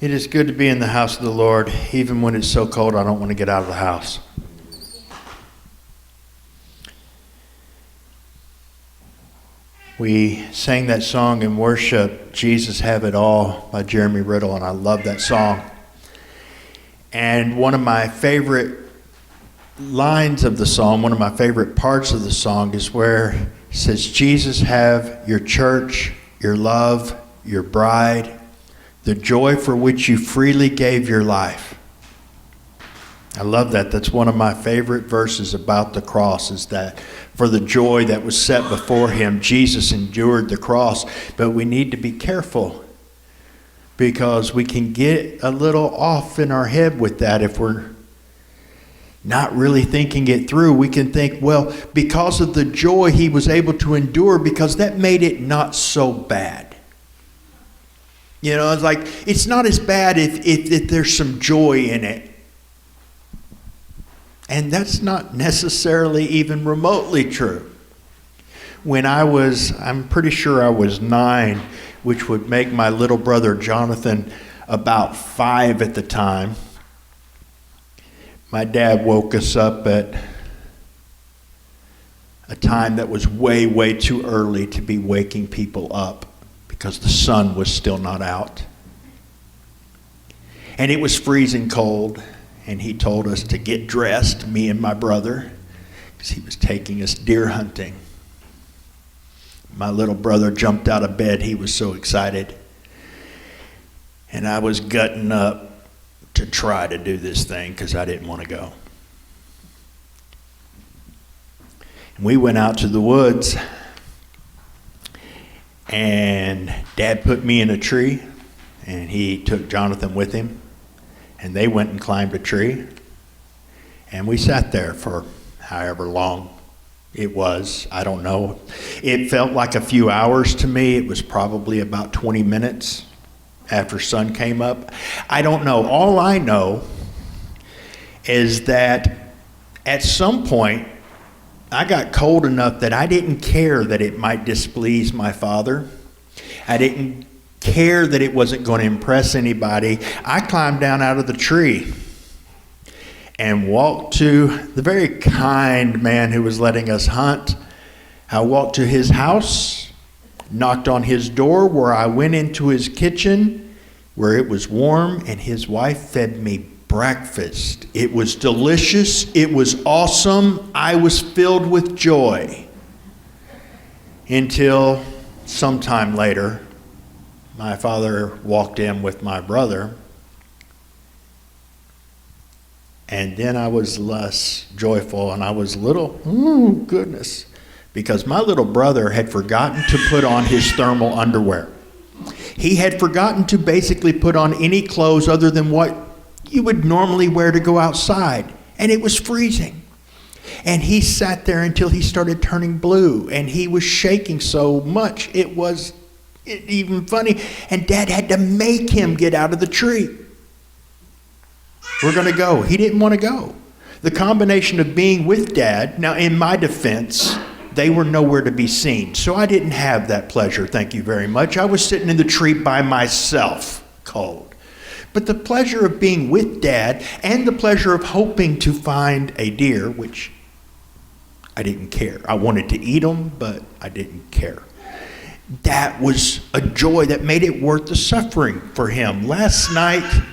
It is good to be in the house of the Lord, even when it's so cold I don't want to get out of the house. We sang that song in worship, Jesus Have It All, by Jeremy Riddle, and I love that song. And one of my favorite lines of the song, one of my favorite parts of the song is where it says, Jesus have your church, your love, your bride, the joy for which you freely gave your life. I love that. That's one of my favorite verses about the cross, is that for the joy that was set before him, Jesus endured the cross. But we need to be careful, because we can get a little off in our head with that if we're not really thinking it through. We can think, well, because of the joy he was able to endure, because that made it not so bad. You know, it's like, it's not as bad if there's some joy in it. And that's not necessarily even remotely true. When I'm pretty sure I was 9, which would make my little brother Jonathan about 5 at the time, my dad woke us up at a time that was way, way too early to be waking people up, because the sun was still not out. And it was freezing cold, and he told us to get dressed, me and my brother, because he was taking us deer hunting. My little brother jumped out of bed. He was so excited. And I was gutting up to try to do this thing because I didn't want to go. And we went out to the woods, and Dad put me in a tree, and he took Jonathan with him, and they went and climbed a tree, and we sat there for however long it was. I don't know. It felt like a few hours to me. It was probably about 20 minutes after sun came up. I don't know. All I know is that at some point I got cold enough that I didn't care that it might displease my father. I didn't care that it wasn't going to impress anybody. I climbed down out of the tree and walked to the very kind man who was letting us hunt. I walked to his house, knocked on his door, where I went into his kitchen where it was warm, and his wife fed me breakfast. It was delicious. It was awesome. I was filled with joy until sometime later, my father walked in with my brother, and then I was less joyful, and I was a little, oh goodness, because my little brother had forgotten to put on his thermal underwear. He had forgotten to basically put on any clothes other than what you would normally wear to go outside, and it was freezing. And he sat there until he started turning blue, and he was shaking so much it was even funny, and Dad had to make him get out of the tree. We're going to go. He didn't want to go. The combination of being with Dad, now in my defense, they were nowhere to be seen, so I didn't have that pleasure, thank you very much. I was sitting in the tree by myself, cold. But the pleasure of being with Dad, and the pleasure of hoping to find a deer, which I didn't care. I wanted to eat them, but I didn't care. That was a joy that made it worth the suffering for him. Last night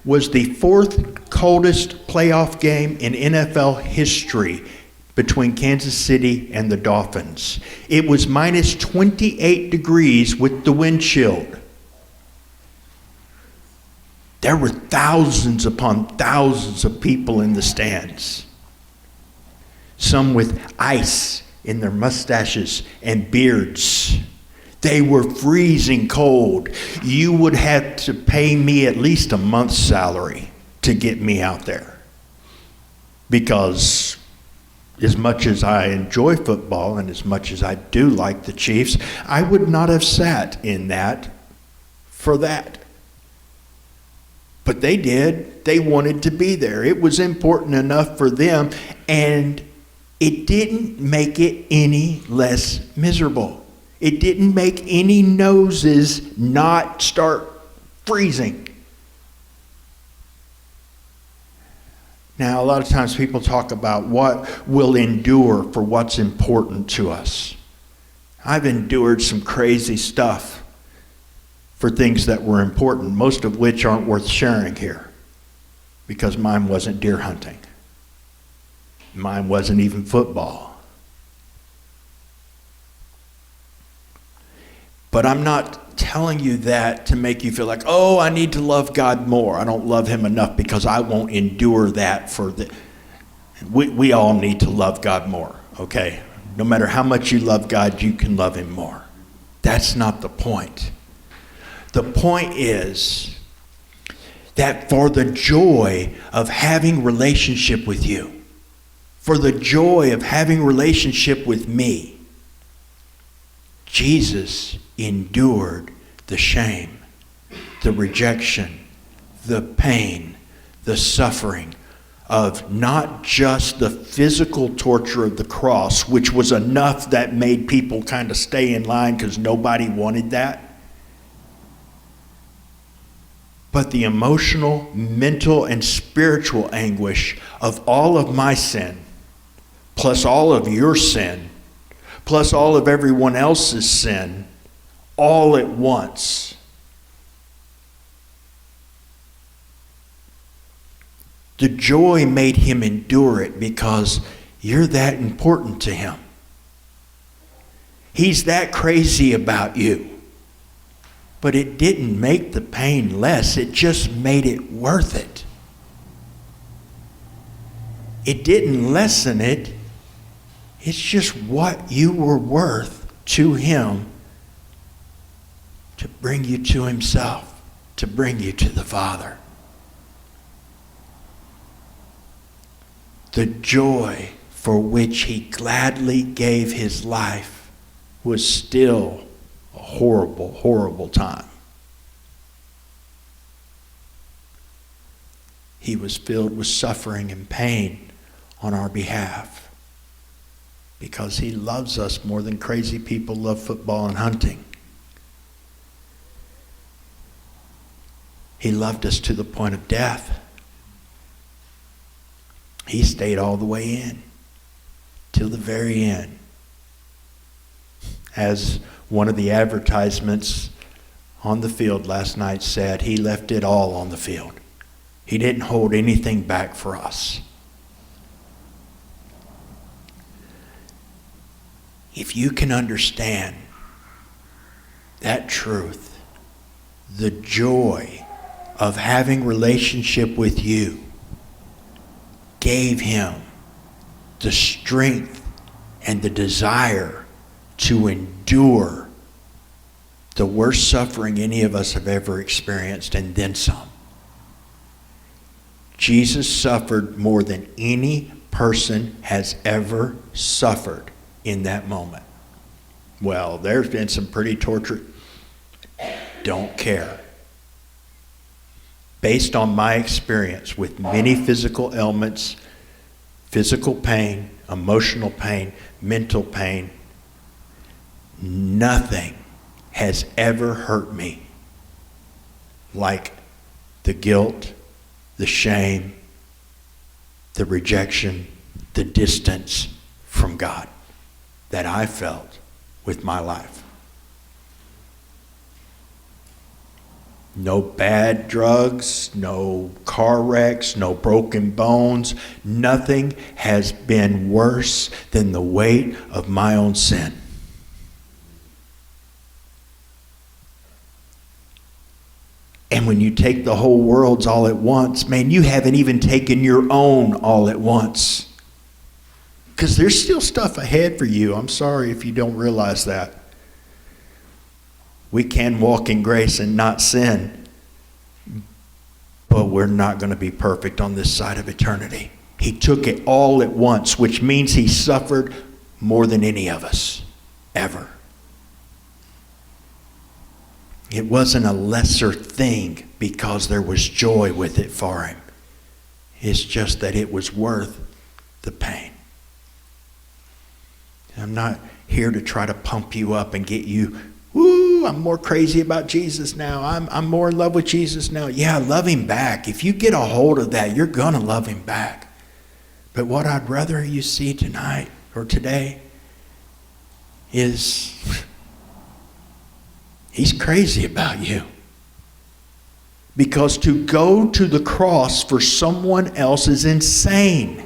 was the 4th coldest playoff game in NFL history between Kansas City and the Dolphins. It was minus 28 degrees with the wind chill. There were thousands upon thousands of people in the stands. Some with ice in their mustaches and beards. They were freezing cold. You would have to pay me at least a month's salary to get me out there. Because as much as I enjoy football and as much as I do like the Chiefs, I would not have sat in that for that. But they did. They wanted to be there. It was important enough for them, and it didn't make it any less miserable. It didn't make any noses not start freezing. Now, a lot of times people talk about what will endure for what's important to us. I've endured some crazy stuff for things that were important, most of which aren't worth sharing here, because mine wasn't deer hunting. Mine wasn't even football. But I'm not telling you that to make you feel like, oh, I need to love God more. I don't love him enough because I won't endure that for the... We all need to love God more, okay? No matter how much you love God, you can love him more. That's not the point. The point is that for the joy of having relationship with you, for the joy of having relationship with me, Jesus endured the shame, the rejection, the pain, the suffering of not just the physical torture of the cross, which was enough that made people kind of stay in line because nobody wanted that, but the emotional, mental, and spiritual anguish of all of my sin, plus all of your sin, plus all of everyone else's sin, all at once. The joy made him endure it because you're that important to him. He's that crazy about you. But it didn't make the pain less. It just made it worth it. It didn't lessen it. It's just what you were worth to him to bring you to himself, to bring you to the Father. The joy for which he gladly gave his life was still a horrible, horrible time. He was filled with suffering and pain on our behalf because he loves us more than crazy people love football and hunting. He loved us to the point of death. He stayed all the way in till the very end. As one of the advertisements on the field last night said, he left it all on the field. He didn't hold anything back for us. If you can understand that truth, the joy of having relationship with you gave him the strength and the desire to endure the worst suffering any of us have ever experienced, and then some. Jesus suffered more than any person has ever suffered in that moment. Well, there's been some pretty torture. Don't care. Based on my experience with many physical ailments, physical pain, emotional pain, mental pain, nothing has ever hurt me like the guilt, the shame, the rejection, the distance from God that I felt with my life. No bad drugs, no car wrecks, no broken bones. Nothing has been worse than the weight of my own sin. And when you take the whole world's all at once, man, you haven't even taken your own all at once. Because there's still stuff ahead for you. I'm sorry if you don't realize that. We can walk in grace and not sin, but we're not going to be perfect on this side of eternity. He took it all at once, which means he suffered more than any of us ever. It wasn't a lesser thing because there was joy with it for him. It's just that it was worth the pain. I'm not here to try to pump you up and get you, woo, woo, I'm more crazy about Jesus now. I'm more in love with Jesus now. Yeah, love him back. If you get a hold of that, you're going to love him back. But what I'd rather you see tonight or today is he's crazy about you. Because to go to the cross for someone else is insane.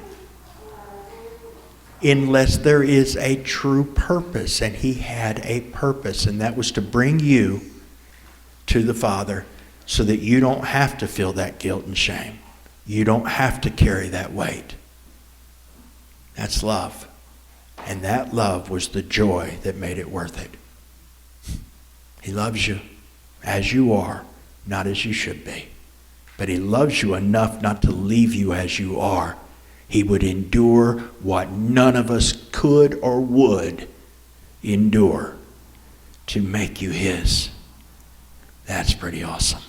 Unless there is a true purpose. And he had a purpose. And that was to bring you to the Father so that you don't have to feel that guilt and shame. You don't have to carry that weight. That's love. And that love was the joy that made it worth it. He loves you as you are, not as you should be. But he loves you enough not to leave you as you are. He would endure what none of us could or would endure to make you his. That's pretty awesome.